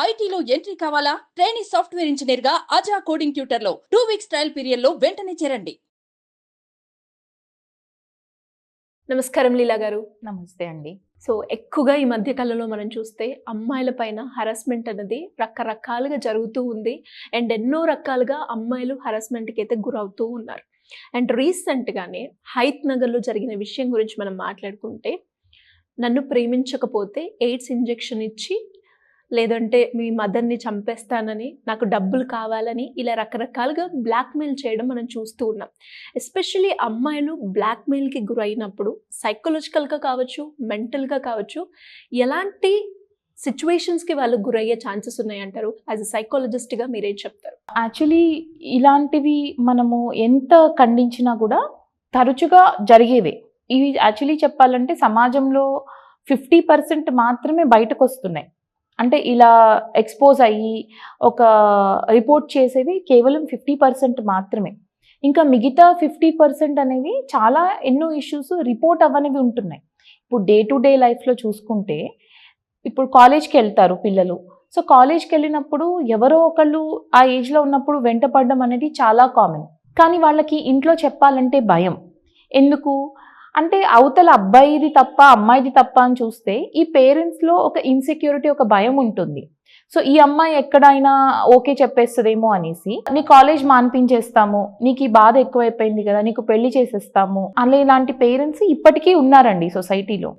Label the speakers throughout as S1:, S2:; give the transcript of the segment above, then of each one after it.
S1: ఐటీలో ఎంట్రీ కావాలా? Trainee software engineer గా అజా కోడింగ్ ట్యూటర్ లో 2 వీక్స్ ట్రయల్ పీరియడ్ లో వెంటనే చేరండి.
S2: నమస్కారం లీలా గారు.
S3: నమస్తే అండి.
S2: సో ఎక్కువగా ఈ మధ్య కాలంలో మనం చూస్తే అమ్మాయిల పైన హరాస్మెంట్ అనేది రకరకాలుగా జరుగుతూ ఉంది. అండ్ ఎన్నో రకాలుగా అమ్మాయిలు హరాస్మెంట్కి అయితే గురవుతూ ఉన్నారు. అండ్ రీసెంట్గానే హైత్ నగర్లో జరిగిన విషయం గురించి మనం మాట్లాడుకుంటే, నన్ను ప్రేమించకపోతే ఎయిడ్స్ ఇంజెక్షన్ ఇచ్చి, లేదంటే మీ మదర్ని చంపేస్తానని, నాకు డబ్బులు కావాలని ఇలా రకరకాలుగా బ్లాక్మెయిల్ చేయడం మనం చూస్తూ ఉన్నాం. ఎస్పెషల్లీ అమ్మాయిలు బ్లాక్మెయిల్కి గురైనప్పుడు సైకలాజికల్గా కావచ్చు, మెంటల్గా కావచ్చు, ఎలాంటి సిచ్యువేషన్స్కి వాళ్ళు గురయ్యే ఛాన్సెస్ ఉన్నాయంటారు? యాజ్ ఎ సైకాలజిస్ట్గా మీరేం చెప్తారు?
S3: యాక్చువల్లీ ఇలాంటివి మనము ఎంత ఖండించినా కూడా తరచుగా జరిగేవే. ఇవి యాక్చువల్లీ చెప్పాలంటే సమాజంలో 50% మాత్రమే బయటకు వస్తున్నాయి. అంటే ఇలా ఎక్స్పోజ్ అయ్యి ఒక రిపోర్ట్ చేసేవి కేవలం 50% మాత్రమే. ఇంకా మిగతా 50% అనేవి చాలా ఎన్నో ఇష్యూస్ రిపోర్ట్ అవ్వనివి ఉంటున్నాయి. ఇప్పుడు డే టు డే లైఫ్లో చూసుకుంటే, ఇప్పుడు కాలేజ్కి వెళ్తారు పిల్లలు. సో కాలేజ్కి వెళ్ళినప్పుడు ఎవరో ఒకళ్ళు ఆ ఏజ్లో ఉన్నప్పుడు వెంట పడడం అనేది చాలా కామన్. కానీ వాళ్ళకి ఇంట్లో చెప్పాలంటే భయం. ఎందుకు అంటే అవతల అబ్బాయిది తప్ప అమ్మాయిది తప్ప అని చూస్తే ఈ పేరెంట్స్లో ఒక ఇన్సెక్యూరిటీ, ఒక భయం ఉంటుంది. సో ఈ అమ్మాయి ఎక్కడైనా ఓకే చెప్పేస్తుందేమో అనేసి నీ కాలేజ్ మాన్పించేస్తాము, నీకు ఈ బాధ ఎక్కువైపోయింది కదా, నీకు పెళ్లి చేసేస్తాము అలా ఇలాంటి పేరెంట్స్ ఇప్పటికీ ఉన్నారండి సొసైటీలో.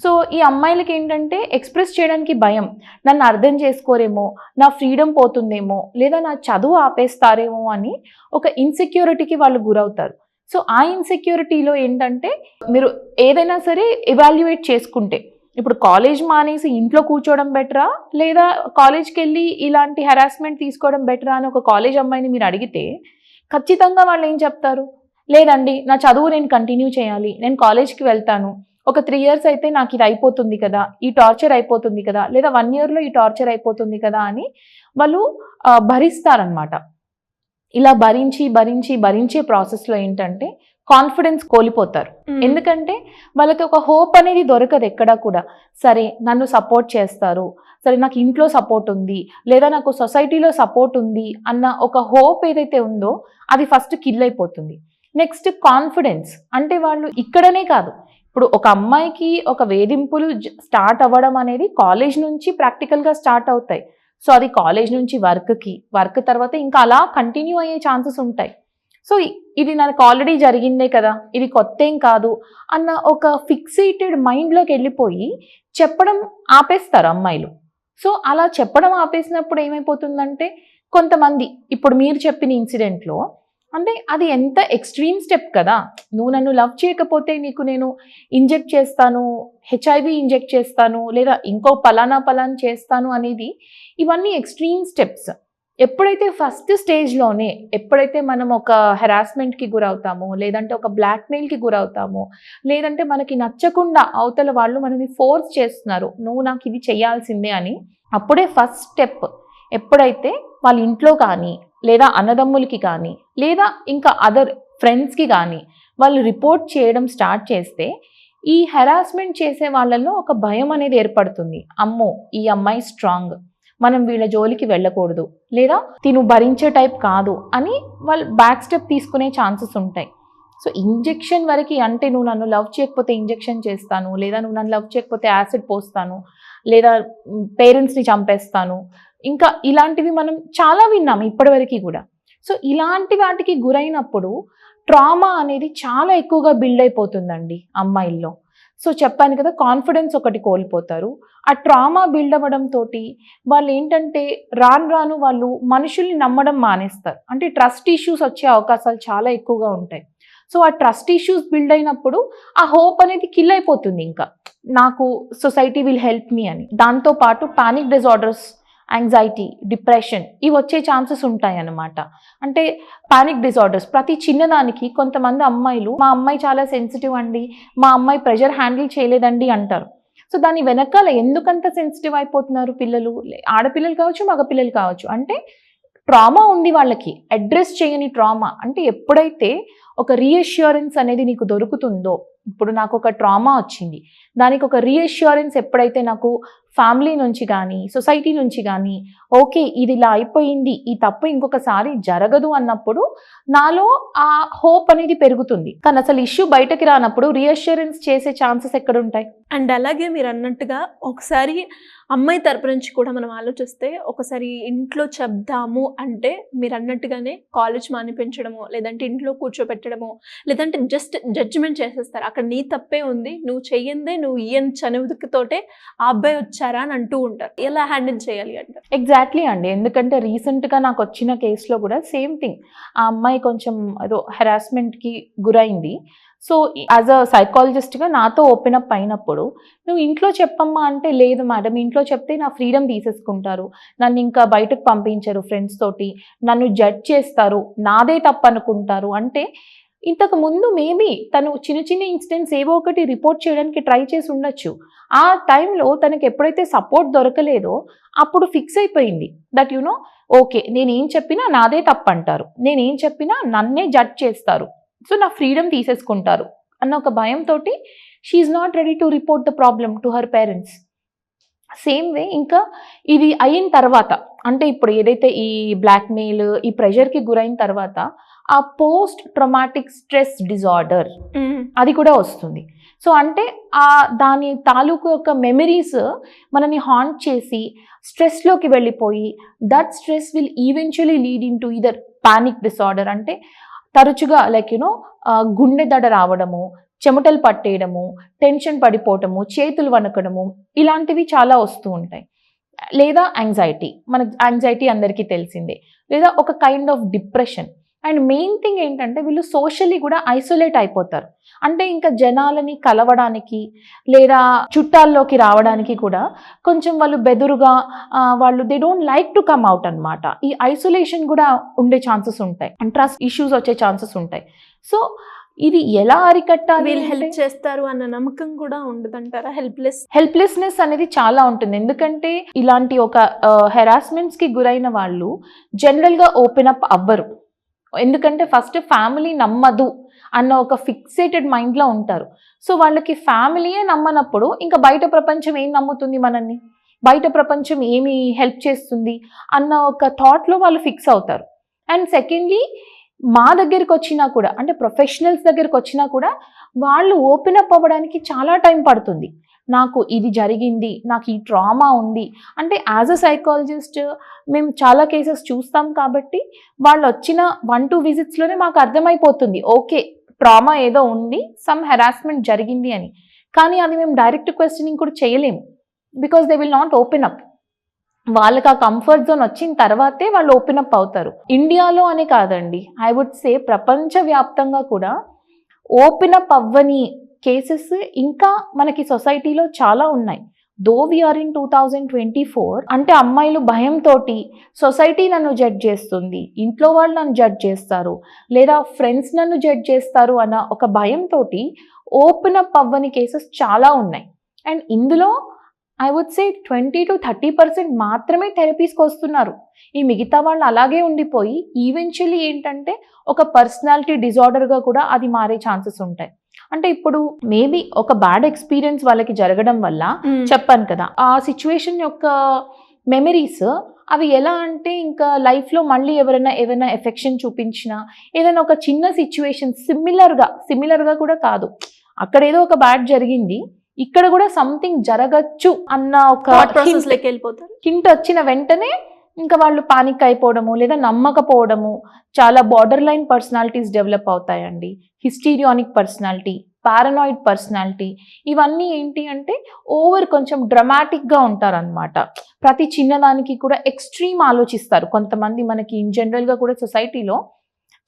S3: సో ఈ అమ్మాయిలకి ఏంటంటే ఎక్స్ప్రెస్ చేయడానికి భయం. నన్ను అర్థం చేసుకోరేమో, నా ఫ్రీడమ్ పోతుందేమో, లేదా నా చదువు ఆపేస్తారేమో అని ఒక ఇన్సెక్యూరిటీకి వాళ్ళు గురవుతారు. సో ఆ ఇన్సెక్యూరిటీలో ఏంటంటే మీరు ఏదైనా సరే ఎవాల్యుయేట్ చేసుకుంటే, ఇప్పుడు కాలేజ్ మానేసి ఇంట్లో కూర్చోవడం బెటరా, లేదా కాలేజ్కి వెళ్ళి ఇలాంటి హెరాస్మెంట్ తీసుకోవడం బెటరా అని ఒక కాలేజ్ అమ్మాయిని మీరు అడిగితే ఖచ్చితంగా వాళ్ళు ఏం చెప్తారు? లేదండి, నా చదువు నేను కంటిన్యూ చేయాలి, నేను కాలేజ్కి వెళ్తాను, ఒక 3 years అయితే నాకు ఇది అయిపోతుంది కదా, ఈ టార్చర్ అయిపోతుంది కదా, లేదా 1 yearలో ఈ టార్చర్ అయిపోతుంది కదా అని వాళ్ళు భరిస్తారనమాట. ఇలా భరించే ప్రాసెస్లో ఏంటంటే కాన్ఫిడెన్స్ కోల్పోతారు. ఎందుకంటే వాళ్ళకి ఒక హోప్ అనేది దొరకదు ఎక్కడా కూడా. సరే నన్ను సపోర్ట్ చేస్తారు, సరే నాకు ఇంట్లో సపోర్ట్ ఉంది, లేదా నాకు సొసైటీలో సపోర్ట్ ఉంది అన్న ఒక హోప్ ఏదైతే ఉందో అది ఫస్ట్ కిల్ అయిపోతుంది. Next confidence. అంటే వాళ్ళు ఇక్కడనే కాదు, ఇప్పుడు ఒక అమ్మాయికి ఒక వేధింపులు స్టార్ట్ అవ్వడం అనేది కాలేజ్ నుంచి ప్రాక్టికల్గా స్టార్ట్ అవుతాయి. సో అది కాలేజ్ నుంచి వర్క్ తర్వాత ఇంకా అలా కంటిన్యూ అయ్యే ఛాన్సెస్ ఉంటాయి. సో ఇది నాకు ఆల్రెడీ జరిగిందే కదా, ఇది కొత్త ఏం కాదు అన్న ఒక ఫిక్సేటెడ్ మైండ్లోకి వెళ్ళిపోయి చెప్పడం ఆపేస్తారు అమ్మాయిలు. సో అలా చెప్పడం ఆపేసినప్పుడు ఏమైపోతుందంటే, కొంతమంది ఇప్పుడు మీరు చెప్పిన ఇన్సిడెంట్లో అంటే అది ఎంత ఎక్స్ట్రీమ్ స్టెప్ కదా. నువ్వు నన్ను లవ్ చేయకపోతే నీకు నేను ఇంజెక్ట్ చేస్తాను, HIV ఇంజెక్ట్ చేస్తాను, లేదా ఇంకో పలానా చేస్తాను అనేది, ఇవన్నీ ఎక్స్ట్రీమ్ స్టెప్స్. ఎప్పుడైతే ఫస్ట్ స్టేజ్లోనే ఎప్పుడైతే మనం ఒక హెరాస్మెంట్కి గురవుతామో, లేదంటే ఒక బ్లాక్మెయిల్కి గురవుతామో, లేదంటే మనకి నచ్చకుండా అవతల వాళ్ళు మనని ఫోర్స్ చేస్తున్నారు, నువ్వు నాకు ఇది చేయాల్సిందే అని, అప్పుడే ఫస్ట్ స్టెప్. ఎప్పుడైతే వాళ్ళ ఇంట్లో కానీ, లేదా అన్నదమ్ములకి కానీ, లేదా ఇంకా అదర్ ఫ్రెండ్స్కి కానీ వాళ్ళు రిపోర్ట్ చేయడం స్టార్ట్ చేస్తే ఈ హెరాస్మెంట్ చేసే వాళ్ళల్లో ఒక భయం అనేది ఏర్పడుతుంది. అమ్మో ఈ అమ్మాయి స్ట్రాంగ్, మనం వీళ్ళ జోలికి వెళ్ళకూడదు, లేదా తిను భరించే టైప్ కాదు అని వాళ్ళు బ్యాక్ స్టెప్ తీసుకునే ఛాన్సెస్ ఉంటాయి. సో ఇంజెక్షన్ వరకు అంటే నువ్వు నన్ను లవ్ చేయకపోతే ఇంజెక్షన్ చేస్తాను, లేదా నువ్వు నన్ను లవ్ చేయకపోతే యాసిడ్ పోస్తాను, లేదా పేరెంట్స్ని చంపేస్తాను, ఇంకా ఇలాంటివి మనం చాలా విన్నాము ఇప్పటివరకు కూడా. సో ఇలాంటి వాటికి గురైనప్పుడు ట్రామా అనేది చాలా ఎక్కువగా బిల్డ్ అయిపోతుందండి అమ్మాయిల్లో. సో చెప్పాను కదా, కాన్ఫిడెన్స్ ఒకటి కోల్పోతారు. ఆ ట్రామా బిల్డ్ అవ్వడంతో వాళ్ళు ఏంటంటే రాను వాళ్ళు మనుషుల్ని నమ్మడం మానేస్తారు. అంటే ట్రస్ట్ ఇష్యూస్ వచ్చే అవకాశాలు చాలా ఎక్కువగా ఉంటాయి. సో ఆ ట్రస్ట్ ఇష్యూస్ బిల్డ్ అయినప్పుడు ఆ హోప్ అనేది కిల్ అయిపోతుంది. ఇంకా నాకు సొసైటీ విల్ హెల్ప్ మీ అని. దాంతోపాటు పానిక్ డిజార్డర్స్, యాంగ్జైటీ, డిప్రెషన్ ఇవి వచ్చే ఛాన్సెస్ ఉంటాయి అన్నమాట. అంటే పానిక్ డిజార్డర్స్ ప్రతి చిన్నదానికి కొంతమంది అమ్మాయిలు, మా అమ్మాయి చాలా సెన్సిటివ్ అండి, మా అమ్మాయి ప్రెషర్ హ్యాండిల్ చేయలేదండి అంటారు. సో దాని వెనకాల ఎందుకంత సెన్సిటివ్ అయిపోతున్నారు పిల్లలు, ఆడపిల్లలు కావచ్చు, మగపిల్లలు కావచ్చు, అంటే ట్రామా ఉంది వాళ్ళకి, అడ్రస్ చేయని ట్రామా. అంటే ఎప్పుడైతే ఒక రీఅష్యూరెన్స్ అనేది నీకు దొరుకుతుందో, ఇప్పుడు నాకు ఒక ట్రామా వచ్చింది, దానికి ఒక రీఅష్యూరెన్స్ ఎప్పుడైతే నాకు ఫ్యామిలీ నుంచి కానీ సొసైటీ నుంచి కానీ ఓకే ఇది ఇలా అయిపోయింది, ఈ తప్పు ఇంకొకసారి జరగదు అన్నప్పుడు నాలో ఆ హోప్ అనేది పెరుగుతుంది. కానీ అసలు ఇష్యూ బయటకి రానప్పుడు రీఅష్యూరెన్స్ చేసే ఛాన్సెస్ ఎక్కడ ఉంటాయి?
S2: అండ్ అలాగే మీరు అన్నట్టుగా ఒకసారి అమ్మాయి తరపు నుంచి కూడా మనం ఆలోచిస్తే ఒకసారి ఇంట్లో చెప్దాము అంటే మీరు అన్నట్టుగానే కాలేజ్ మానిపించడము, లేదంటే ఇంట్లో కూర్చోపెట్టడము, లేదంటే జస్ట్ జడ్జిమెంట్ చేసేస్తారు. అక్కడ నీ తప్పే ఉంది, నువ్వు చెయ్యందే, నువ్వు ఈయన చనువుతోటే ఆ అబ్బాయి వచ్చారా అని అంటూ ఉంటారు. ఎలా హ్యాండిల్ చేయాలి అంటే?
S3: ఎగ్జాక్ట్లీ అండి, ఎందుకంటే రీసెంట్గా నాకు వచ్చిన కేసులో కూడా సేమ్ థింగ్. ఆ అమ్మాయి కొంచెం ఏదో హెరాస్మెంట్కి గురైంది. సో యాజ్ అ సైకాలజిస్ట్గా నాతో ఓపెన్ అప్ అయినప్పుడు నువ్వు ఇంట్లో చెప్పమ్మా అంటే, లేదు మేడం ఇంట్లో చెప్తే నా ఫ్రీడమ్ తీసేసుకుంటారు, నన్ను ఇంకా బయటకు పంపించరు, ఫ్రెండ్స్ తోటి నన్ను జడ్జ్ చేస్తారు, నాదే తప్పు అనుకుంటారు. అంటే ఇంతకు ముందు మేబీ తను చిన్న చిన్న ఇన్సిడెంట్స్ ఏవో ఒకటి రిపోర్ట్ చేయడానికి ట్రై చేసి ఉండొచ్చు. ఆ టైంలో తనకి ఎప్పుడైతే సపోర్ట్ దొరకలేదో అప్పుడు ఫిక్స్ అయిపోయింది దట్ యునో ఓకే నేనేం చెప్పినా నాదే తప్పు అంటారు, నేనేం చెప్పినా నన్నే జడ్జ్ చేస్తారు, సో నా ఫ్రీడమ్ తీసేసుకుంటారు అన్న ఒక భయంతో she's not ready to report the problem to her parents. Same way ఇంకా ఇది అయిన తర్వాత, అంటే ఇప్పుడు ఏదైతే ఈ బ్లాక్మెయిల్ ఈ ప్రెషర్కి గురైన తర్వాత ఆ పోస్ట్ ట్రామాటిక్ స్ట్రెస్ డిజార్డర్ అది కూడా వస్తుంది. సో అంటే ఆ దాని తాలూకు యొక్క మెమరీస్ మనని హాంట్ చేసి స్ట్రెస్లోకి వెళ్ళిపోయి that stress will eventually lead in to either panic disorder. అంటే తరచుగా లైక్ యూనో గుండె దడ రావడము, చెమటలు పట్టేయడము, టెన్షన్ పడిపోవటము, చేతులు వణకడము, ఇలాంటివి చాలా వస్తూ ఉంటాయి. లేదా యాంగ్జైటీ, మనకు యాంగ్జైటీ అందరికీ తెలిసిందే. లేదా ఒక kind of depression. And main thing ఏంటంటే వీళ్ళు సోషల్లీ కూడా ఐసోలేట్ అయిపోతారు. అంటే ఇంకా జనాలని కలవడానికి లేదా చుట్టాల్లోకి రావడానికి కూడా కొంచెం వాళ్ళు బెదురుగా, వాళ్ళు they don't like to come out అనమాట. ఈ ఐసోలేషన్ కూడా ఉండే ఛాన్సెస్ ఉంటాయి, ట్రస్ట్ ఇష్యూస్ వచ్చే ఛాన్సెస్ ఉంటాయి. సో ఇది ఎలా అరికట్టాలి?
S2: వీళ్ళు హెల్ప్ చేస్తారు అన్న నమ్మకం కూడా ఉండదంటారా?
S3: హెల్ప్లెస్నెస్ అనేది చాలా ఉంటుంది. ఎందుకంటే ఇలాంటి ఒక హెరాస్మెంట్స్కి గురైన వాళ్ళు జనరల్గా ఓపెన్ అప్ అవ్వరు. ఎందుకంటే ఫస్ట్ ఫ్యామిలీ నమ్మదు అన్న ఒక ఫిక్సేటెడ్ మైండ్లో ఉంటారు. సో వాళ్ళకి ఫ్యామిలీయే నమ్మనప్పుడు ఇంకా బయట ప్రపంచం ఏం నమ్ముతుంది మనల్ని, బయట ప్రపంచం ఏమి హెల్ప్ చేస్తుంది అన్న ఒక థాట్లో వాళ్ళు ఫిక్స్ అవుతారు. అండ్ సెకండ్లీ మా దగ్గరికి వచ్చినా కూడా, అంటే ప్రొఫెషనల్స్ దగ్గరికి వచ్చినా కూడా వాళ్ళు ఓపెన్ అప్ అవ్వడానికి చాలా టైం పడుతుంది. నాకు ఇది జరిగింది, నాకు ఈ ట్రామా ఉంది అంటే యాజ్ అ సైకాలజిస్ట్ మేము చాలా కేసెస్ చూస్తాం కాబట్టి వాళ్ళు వచ్చిన 1-2 విజిట్స్లోనే మాకు అర్థమైపోతుంది ఓకే ట్రామా ఏదో ఉంది, సమ్ హెరాస్మెంట్ జరిగింది అని. కానీ అది మేము డైరెక్ట్ క్వశ్చనింగ్ కూడా చేయలేము, because they will not open up. వాళ్ళకి ఆ కంఫర్ట్ జోన్ వచ్చిన తర్వాతే వాళ్ళు ఓపెన్ అప్ అవుతారు. ఇండియాలో అనే కాదండి, ఐ వుడ్ సే ప్రపంచవ్యాప్తంగా కూడా ఓపెన్ అప్ అవ్వని కేసెస్ ఇంకా మనకి సొసైటీలో చాలా ఉన్నాయి. దో వీఆర్ ఇన్ 2024, అంటే అమ్మాయిలు భయంతో సొసైటీ నన్ను జడ్జ్ చేస్తుంది, ఇంట్లో వాళ్ళు నన్ను జడ్జ్ చేస్తారు, లేదా ఫ్రెండ్స్ నన్ను జడ్జ్ చేస్తారు అన్న ఒక భయంతో ఓపెన్ అప్ అవ్వని కేసెస్ చాలా ఉన్నాయి. అండ్ ఇందులో ఐ వుడ్ సే 20-30% మాత్రమే థెరపీస్కి వస్తున్నారు. ఈ మిగతా వాళ్ళు అలాగే ఉండిపోయి ఈవెన్చువల్లీ ఏంటంటే ఒక పర్సనాలిటీ డిజార్డర్గా కూడా అది మారే ఛాన్సెస్ ఉంటాయి. అంటే ఇప్పుడు మేబీ ఒక బ్యాడ్ ఎక్స్పీరియన్స్ వాళ్ళకి జరగడం వల్ల చెప్పాను కదా, ఆ సిచ్యువేషన్ యొక్క మెమరీస్ అవి ఎలా అంటే ఇంకా లైఫ్లో మళ్ళీ ఏమైనా ఎఫెక్షన్ చూపించినా, ఏదైనా ఒక చిన్న సిచ్యువేషన్ సిమిలర్గా కూడా కాదు, అక్కడ ఏదో ఒక బ్యాడ్ జరిగింది, ఇక్కడ కూడా సంథింగ్ జరగచ్చు అన్న ఒక హింట్ వచ్చిన వెంటనే ఇంకా వాళ్ళు పానిక్ అయిపోవడము లేదా నమ్మకపోవడము, చాలా బార్డర్ లైన్ పర్సనాలిటీస్ డెవలప్ అవుతాయండి. హిస్టీరియానిక్ పర్సనాలిటీ, పారనాయిడ్ పర్సనాలిటీ, ఇవన్నీ ఏంటి అంటే కొంచెం డ్రమాటిక్గా ఉంటారనమాట. ప్రతి చిన్నదానికి కూడా ఎక్స్ట్రీమ్ ఆలోచిస్తారు కొంతమంది. మనకి ఇన్ జనరల్గా కూడా సొసైటీలో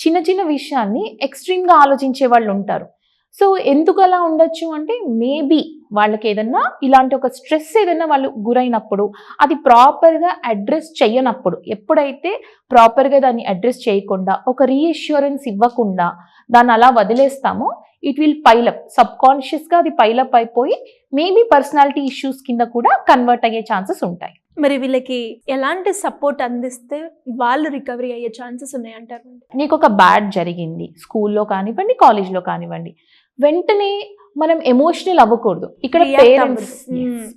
S3: చిన్న చిన్న విషయాన్ని ఎక్స్ట్రీమ్గా ఆలోచించే వాళ్ళు ఉంటారు. సో ఎందుకు అలా ఉండొచ్చు అంటే మేబీ వాళ్ళకి ఏదన్నా ఇలాంటి ఒక స్ట్రెస్ ఏదైనా వాళ్ళు గురైనప్పుడు అది ప్రాపర్గా అడ్రస్ చేయనప్పుడు, ఎప్పుడైతే ప్రాపర్గా దాన్ని అడ్రస్ చేయకుండా ఒక రీఅష్యూరెన్స్ ఇవ్వకుండా దాన్ని అలా వదిలేస్తామో ఇట్ విల్ పైలప్, సబ్కాన్షియస్గా అది పైలప్ అయిపోయి మేబీ పర్సనాలిటీ ఇష్యూస్ కింద కూడా కన్వర్ట్ అయ్యే ఛాన్సెస్ ఉంటాయి.
S2: మరి వీళ్ళకి ఎలాంటి సపోర్ట్ అందిస్తే వాళ్ళు రికవరీ అయ్యే ఛాన్సెస్ ఉన్నాయంటారు?
S3: నీకు ఒక బ్యాడ్ జరిగింది స్కూల్లో కానివ్వండి, కాలేజ్లో కానివ్వండి, వెంటనే మనం ఎమోషనల్ అవ్వకూడదు. ఇక్కడ
S2: React అవ్వద్దు.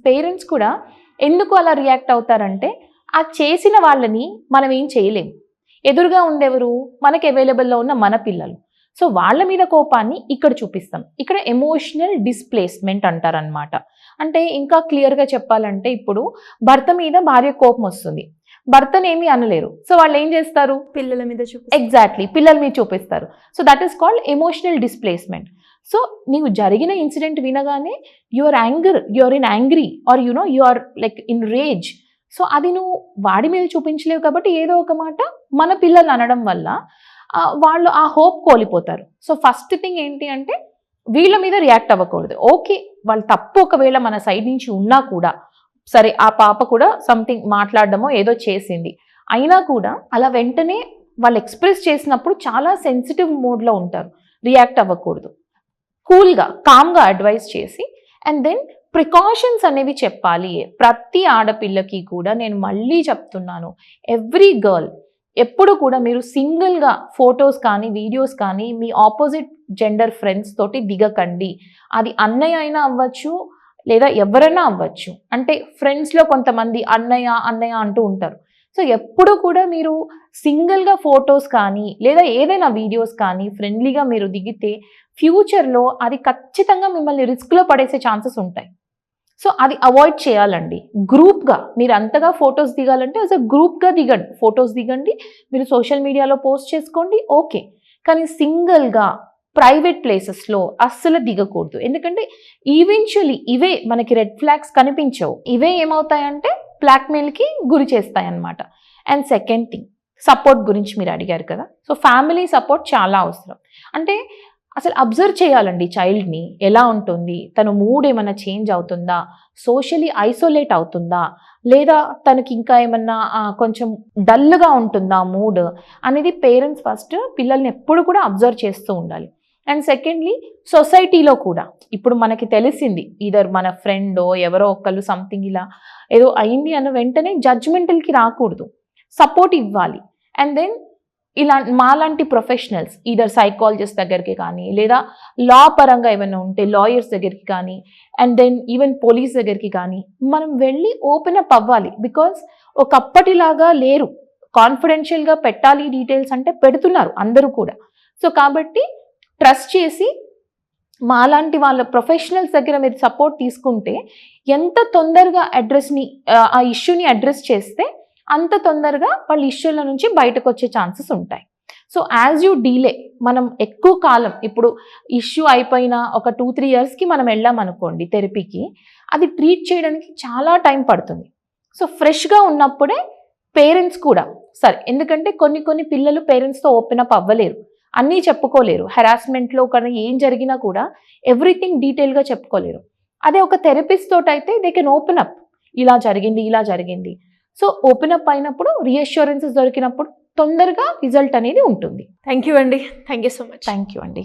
S3: పేరెంట్స్ కూడా ఎందుకు అలా రియాక్ట్ అవుతారంటే ఆ చేసిన వాళ్ళని మనం ఏం చేయలేము. ఎదురుగా ఉండేవారు మనకి అవైలబుల్లో ఉన్న మన పిల్లలు. సో వాళ్ళ మీద కోపాన్ని ఇక్కడ చూపిస్తాం. ఇక్కడ ఎమోషనల్ డిస్ప్లేస్మెంట్ అంటారనమాట. అంటే ఇంకా క్లియర్గా చెప్పాలంటే ఇప్పుడు భర్త మీద భార్య కోపం వస్తుంది, భర్తనేమి అనలేరు. సో వాళ్ళు ఏం చేస్తారు,
S2: పిల్లల మీద
S3: ఎగ్జాక్ట్లీ పిల్లల మీద చూపిస్తారు. So that is called emotional displacement. So నీవు జరిగిన ఇన్సిడెంట్ వినగానే you're in angry or you are like in rage. So అది నువ్వు వాడి మీద చూపించలేవు కాబట్టి ఏదో ఒక మాట మన పిల్లలు అనడం వల్ల వాళ్ళు ఆ హోప్ కోల్పోతారు. సో ఫస్ట్ థింగ్ ఏంటి అంటే వీళ్ళ మీద రియాక్ట్ అవ్వకూడదు. ఓకే వాళ్ళు తప్పు ఒకవేళ మన సైడ్ నుంచి ఉన్నా కూడా సరే, ఆ పాప కూడా సంథింగ్ మాట్లాడడమో ఏదో చేసింది అయినా కూడా అలా వెంటనే వాళ్ళు ఎక్స్ప్రెస్ చేసినప్పుడు చాలా సెన్సిటివ్ మోడ్లో ఉంటారు, రియాక్ట్ అవ్వకూడదు. కూల్గా కామ్గా అడ్వైస్ చేసి అండ్ దెన్ ప్రికాషన్స్ అనేవి చెప్పాలి. ప్రతి ఆడపిల్లకి కూడా నేను మళ్ళీ చెప్తున్నాను, ఎవ్రీ గర్ల్ ఎప్పుడు కూడా మీరు సింగిల్గా ఫొటోస్ కానీ వీడియోస్ కానీ మీ ఆపోజిట్ జెండర్ ఫ్రెండ్స్ తోటి దిగకండి. అది అన్నయ్య అయినా అవ్వచ్చు లేదా ఎవరైనా అవ్వచ్చు. అంటే ఫ్రెండ్స్లో కొంతమంది అన్నయ్య అన్నయ్య అంటూ ఉంటారు. సో ఎప్పుడు కూడా మీరు సింగిల్గా ఫొటోస్ కానీ లేదా ఏదైనా వీడియోస్ కానీ ఫ్రెండ్లీగా మీరు దిగితే ఫ్యూచర్లో అది ఖచ్చితంగా మిమ్మల్ని రిస్క్లో పడేసే ఛాన్సెస్ ఉంటాయి. సో అది అవాయిడ్ చేయాలండి. గ్రూప్గా మీరు అంతగా ఫొటోస్ దిగాలంటే యాజ్ అ గ్రూప్గా దిగండి, ఫొటోస్ దిగండి, మీరు సోషల్ మీడియాలో పోస్ట్ చేసుకోండి, ఓకే. కానీ సింగిల్గా ప్రైవేట్ ప్లేసెస్లో అస్సలు దిగకూడదు. ఎందుకంటే ఈవెన్చువలీ ఇవే మనకి రెడ్ ఫ్లాగ్స్ కనిపించవు, ఇవే ఏమవుతాయంటే బ్లాక్మెయిల్కి గురి చేస్తాయి అన్నమాట. అండ్ సెకండ్ థింగ్, సపోర్ట్ గురించి మీరు అడిగారు కదా. సో ఫ్యామిలీ సపోర్ట్ చాలా అవసరం. అంటే అసలు అబ్జర్వ్ చేయాలండి చైల్డ్ని, ఎలా ఉంటుంది, తన మూడ్ ఏమన్నా చేంజ్ అవుతుందా, సోషలీ ఐసోలేట్ అవుతుందా, లేదా తనకి ఇంకా ఏమన్నా కొంచెం డల్గా ఉంటుందా మూడ్ అనేది పేరెంట్స్ ఫస్ట్ పిల్లల్ని ఎప్పుడు కూడా అబ్జర్వ్ చేస్తూ ఉండాలి. అండ్ సెకండ్లీ సొసైటీలో కూడా ఇప్పుడు మనకి తెలిసింది ఈధర్ మన ఫ్రెండో ఎవరో ఒకళ్ళు సంథింగ్ ఇలా ఏదో అయింది అన్న వెంటనే జడ్జ్మెంటల్కి రాకూడదు, సపోర్ట్ ఇవ్వాలి. అండ్ దెన్ ఇలా మాలాంటి ప్రొఫెషనల్స్ ఈధర్ సైకాలజిస్ట్ దగ్గరికి కానీ లేదా లా పరంగా ఏమైనా ఉంటే లాయర్స్ దగ్గరికి కానీ అండ్ దెన్ ఈవెన్ పోలీస్ దగ్గరికి కానీ మనం వెళ్ళి ఓపెన్ అప్ అవ్వాలి. బికాజ్ ఒకప్పటిలాగా లేరు, కాన్ఫిడెన్షియల్గా పెట్టాలి డీటెయిల్స్ అంటే పెడుతున్నారు అందరూ కూడా. సో కాబట్టి ట్రస్ట్ చేసి మాలాంటి వాళ్ళ ప్రొఫెషనల్స్ దగ్గర మీరు సపోర్ట్ తీసుకుంటే ఎంత తొందరగా ఆ ఇష్యూని అడ్రస్ చేస్తే అంత తొందరగా వాళ్ళ ఇష్యూల నుంచి బయటకు వచ్చే ఛాన్సెస్ ఉంటాయి. సో యాజ్ యూ డీలే, మనం ఎక్కువ కాలం ఇప్పుడు ఇష్యూ అయిపోయిన ఒక 2-3 yearsకి మనం వెళ్ళామనుకోండి థెరపీకి, అది ట్రీట్ చేయడానికి చాలా టైం పడుతుంది. సో ఫ్రెష్గా ఉన్నప్పుడే పేరెంట్స్ కూడా సరే, ఎందుకంటే కొన్ని పిల్లలు పేరెంట్స్తో ఓపెన్ అప్ అవ్వలేరు, అన్నీ చెప్పుకోలేరు. హెరాస్మెంట్లో కానీ ఏం జరిగినా కూడా ఎవ్రీథింగ్ డీటెయిల్గా చెప్పుకోలేరు. అదే ఒక థెరపిస్ట్ తోటి అయితే దే కెన్ ఓపెన్ అప్, ఇలా జరిగింది. సో ఓపెన్ అప్ అయినప్పుడు రీఅష్యూరెన్సెస్ దొరికినప్పుడు తొందరగా రిజల్ట్ అనేది ఉంటుంది.
S2: థ్యాంక్ యూ అండి, thank you so much.
S3: Thank you అండి.